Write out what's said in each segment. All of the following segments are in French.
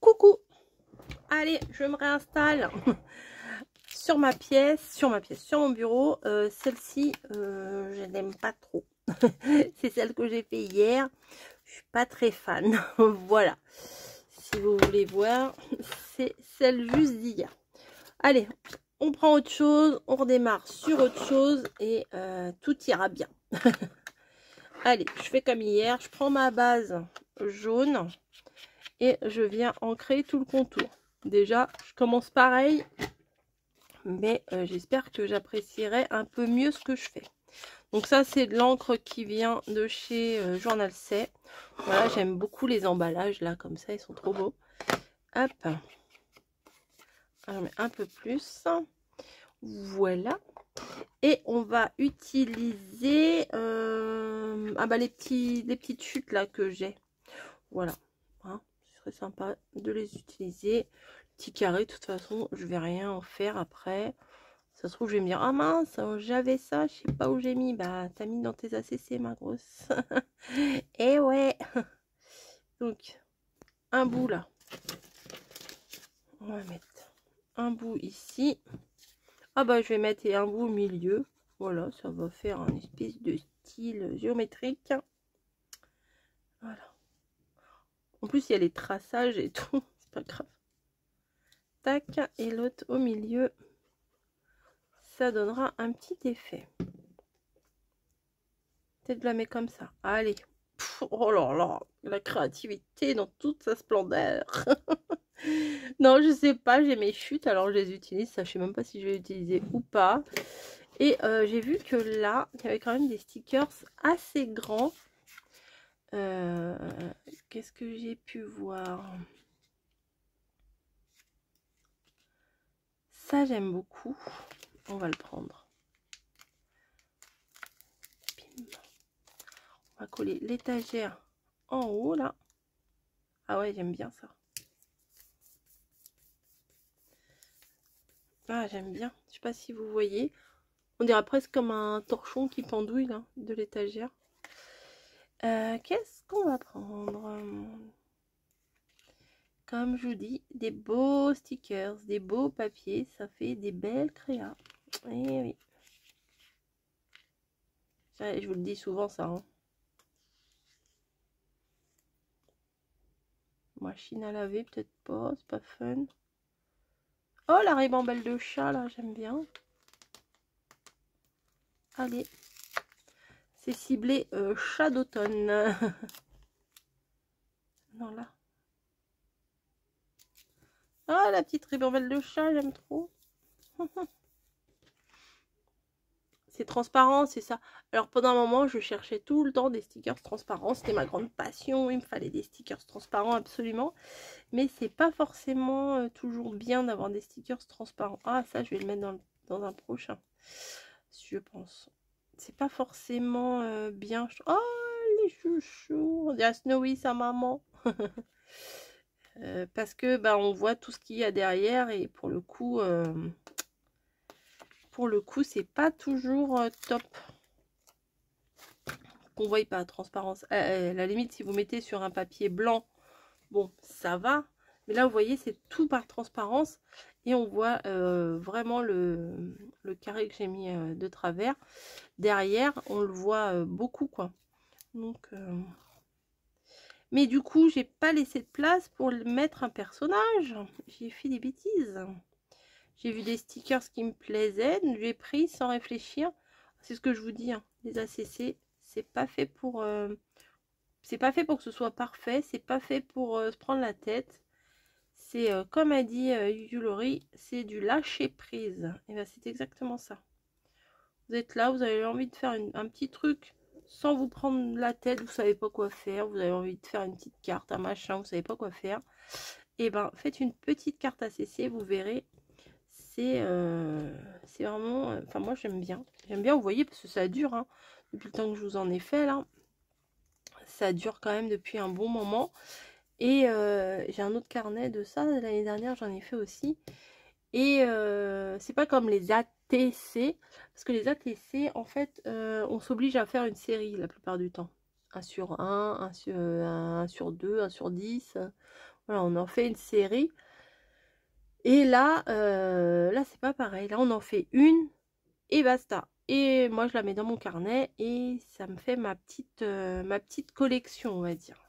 Coucou. Allez, je me réinstalle sur ma pièce, sur mon bureau. Celle-ci, je n'aime pas trop. C'est celle que j'ai fait hier. Je suis pas très fan. Voilà. Si vous voulez voir, c'est celle juste d'hier. Allez, on prend autre chose, on redémarre sur autre chose et tout ira bien. Allez, je fais comme hier. Je prends ma base jaune et je viens ancrer tout le contour. Déjà, je commence pareil, mais j'espère que j'apprécierai un peu mieux ce que je fais. Donc ça, c'est de l'encre qui vient de chez Journal C. Voilà, j'aime beaucoup les emballages, là, comme ça, ils sont trop beaux. Hop. Alors, je mets un peu plus. Voilà. Et on va utiliser les petites chutes, là, que j'ai. Voilà. Hein, ce serait sympa de les utiliser. Petit carré, de toute façon, je vais rien en faire après. Ça se trouve, je vais me dire, ah mince, j'avais ça, je sais pas où j'ai mis. Bah, t'as mis dans tes ACC, ma grosse. Et ouais. Donc, un bout là. On va mettre un bout ici. Ah bah, je vais mettre un bout au milieu. Voilà, ça va faire un espèce de style géométrique. Voilà. En plus, il y a les traçages et tout. C'est pas grave. Tac. Et l'autre au milieu. Ça donnera un petit effet. Peut-être la mettre comme ça. Allez. Pff, oh là là, la créativité dans toute sa splendeur. Non, je sais pas, j'ai mes chutes, alors je les utilise. Ça, je sais même pas si je vais utiliser ou pas. Et j'ai vu que là, il y avait quand même des stickers assez grands. Qu'est-ce que j'ai pu voir? Ça, j'aime beaucoup. On va le prendre. On va coller l'étagère en haut, là. Ah ouais, j'aime bien ça. Ah, j'aime bien. Je sais pas si vous voyez. On dirait presque comme un torchon qui pendouille, là, de l'étagère. Qu'est-ce qu'on va prendre? Comme je vous dis, des beaux stickers, des beaux papiers. Ça fait des belles créas. Eh oui. Je vous le dis souvent, ça. Hein. Machine à laver, peut-être pas. C'est pas fun. Oh, la ribambelle de chat, là, j'aime bien. Allez. C'est ciblé chat d'automne. Non, là. Ah, la petite ribambelle de chat, j'aime trop. C'est transparent, c'est ça. Alors, pendant un moment, je cherchais tout le temps des stickers transparents. C'était ma grande passion. Il me fallait des stickers transparents, absolument. Mais c'est pas forcément toujours bien d'avoir des stickers transparents. Ah, ça, je vais le mettre dans un prochain. Je pense. C'est pas forcément bien. Oh, les chouchous. On dirait Snowy, sa maman. Parce que bah, on voit tout ce qu'il y a derrière et pour le coup c'est pas toujours top qu'on voit pas la transparence. La limite, si vous mettez sur un papier blanc, bon, ça va, mais là vous voyez, c'est tout par transparence et on voit vraiment le carré que j'ai mis de travers. Derrière, on le voit beaucoup, quoi. Donc mais du coup, j'ai pas laissé de place pour mettre un personnage. J'ai fait des bêtises. J'ai vu des stickers qui me plaisaient, j'ai pris sans réfléchir. C'est ce que je vous dis, hein. Les ACC, c'est pas fait pour que ce soit parfait, c'est pas fait pour se prendre la tête. C'est comme a dit Yulori, c'est du lâcher prise. Et bien c'est exactement ça. Vous êtes là, vous avez envie de faire un petit truc sans vous prendre la tête, vous savez pas quoi faire, vous avez envie de faire une petite carte, un machin, vous savez pas quoi faire. Et ben faites une petite carte ACC, vous verrez. C'est vraiment, enfin moi j'aime bien, vous voyez, parce que ça dure, hein, depuis le temps que je vous en ai fait là, ça dure quand même depuis un bon moment. Et j'ai un autre carnet de ça, l'année dernière j'en ai fait aussi. Et c'est pas comme les ATC, parce que les ATC en fait on s'oblige à faire une série la plupart du temps, 1 sur 1, 1 sur 2, 1 sur 10. Voilà, on en fait une série. Et là, là c'est pas pareil. Là, on en fait une et basta. Et moi, je la mets dans mon carnet et ça me fait ma petite collection, on va dire.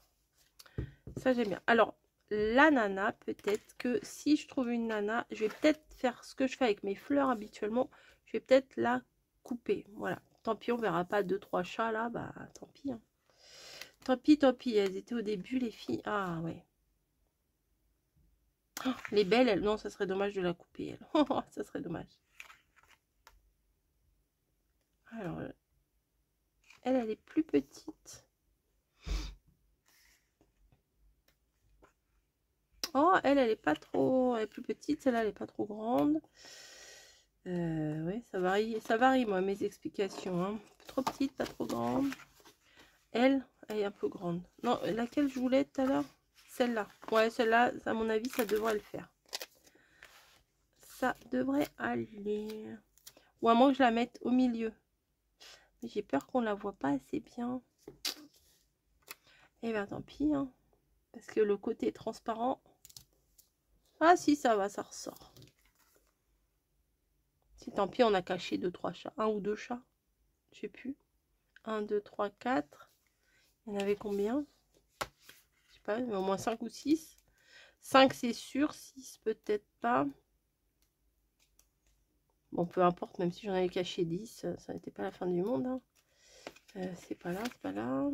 Ça, j'aime bien. Alors, la nana, peut-être que si je trouve une nana, je vais peut-être faire ce que je fais avec mes fleurs habituellement. Je vais peut-être la couper. Voilà. Tant pis, on verra pas 2-3 chats là. Bah, tant pis. Hein. Tant pis, tant pis. Elles étaient au début, les filles. Ah, ouais. Oh, les belles, elles... Non, ça serait dommage de la couper, elle. Oh, ça serait dommage. Alors, elle est plus petite. Oh, elle est pas trop... Elle est plus petite. Celle-là, elle est pas trop grande. Oui, ça varie, moi, mes explications. Hein. Trop petite, pas trop grande. Elle est un peu grande. Non, laquelle je voulais tout à l'heure? Celle-là. Ouais, celle-là, à mon avis, ça devrait le faire. Ça devrait aller. Ou à moins que je la mette au milieu. Mais j'ai peur qu'on la voit pas assez bien. Eh bien, tant pis. Hein. Parce que le côté transparent... Ah si, ça va, ça ressort. Si, tant pis, on a caché 2-3 chats. 1 ou 2 chats. Je sais plus. 1, 2, 3, 4. Il y en avait combien? Je sais pas, mais au moins 5 ou 6. 5 c'est sûr, 6 peut-être pas. Bon, peu importe, même si j'en avais caché 10, ça n'était pas la fin du monde. Hein. C'est pas là, c'est pas là.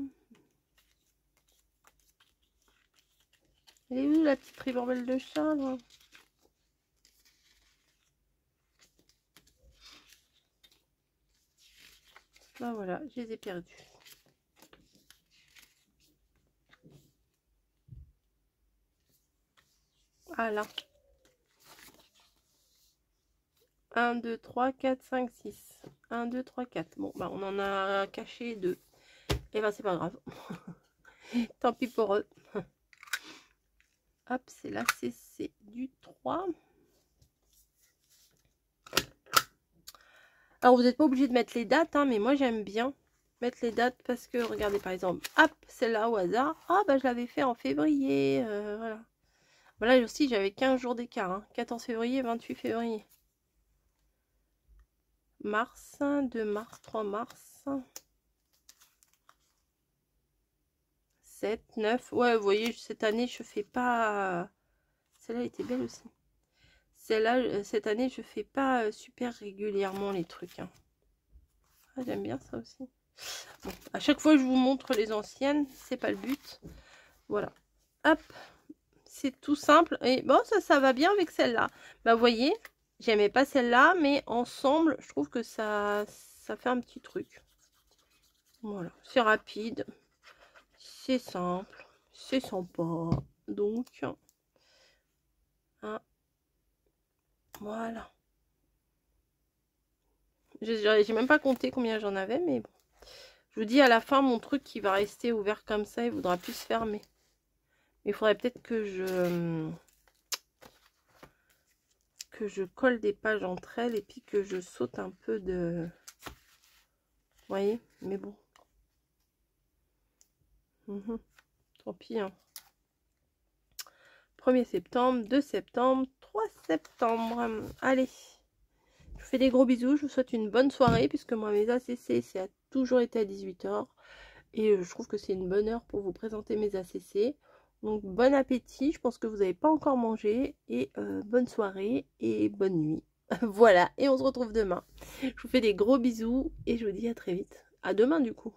Elle est où la petite ribambelle de chat là? Ben voilà, je les ai perdus. Ah là. 1, 2, 3, 4, 5, 6. 1, 2, 3, 4. Bon, bah on en a caché 2. Et ben c'est pas grave. Tant pis pour eux. Hop, c'est la CC du 3. Alors vous n'êtes pas obligé de mettre les dates, hein, mais moi j'aime bien mettre les dates parce que, regardez par exemple, hop, celle-là au hasard. Ah bah je l'avais fait en février, voilà. Là aussi j'avais 15 jours d'écart, hein, 14 février, 28 février. Mars, 2 mars, 3 mars. 7, 9. Ouais, vous voyez, cette année, je fais pas... Celle-là était belle aussi. Celle-là, cette année, je fais pas super régulièrement les trucs. Hein. Ah, j'aime bien ça aussi. Bon, à chaque fois, je vous montre les anciennes. C'est pas le but. Voilà. Hop. C'est tout simple. Et bon, ça va bien avec celle-là. Bah, vous voyez, j'aimais pas celle-là, mais ensemble, je trouve que ça fait un petit truc. Voilà. C'est rapide. C'est simple. C'est sympa. Donc, hein, voilà. J'ai même pas compté combien j'en avais, mais bon. Je vous dis, à la fin, mon truc qui va rester ouvert comme ça, il voudra plus se fermer. Il faudrait peut-être que je colle des pages entre elles et puis que je saute un peu de... Vous voyez? Mais bon. Tant pis. Hein. 1er septembre, 2 septembre, 3 septembre. Allez. Je vous fais des gros bisous. Je vous souhaite une bonne soirée puisque moi, mes ACC, ça a toujours été à 18 h. Et je trouve que c'est une bonne heure pour vous présenter mes ACC. Donc, bon appétit. Je pense que vous n'avez pas encore mangé. Et bonne soirée et bonne nuit. Voilà. Et on se retrouve demain. Je vous fais des gros bisous et je vous dis à très vite. À demain du coup.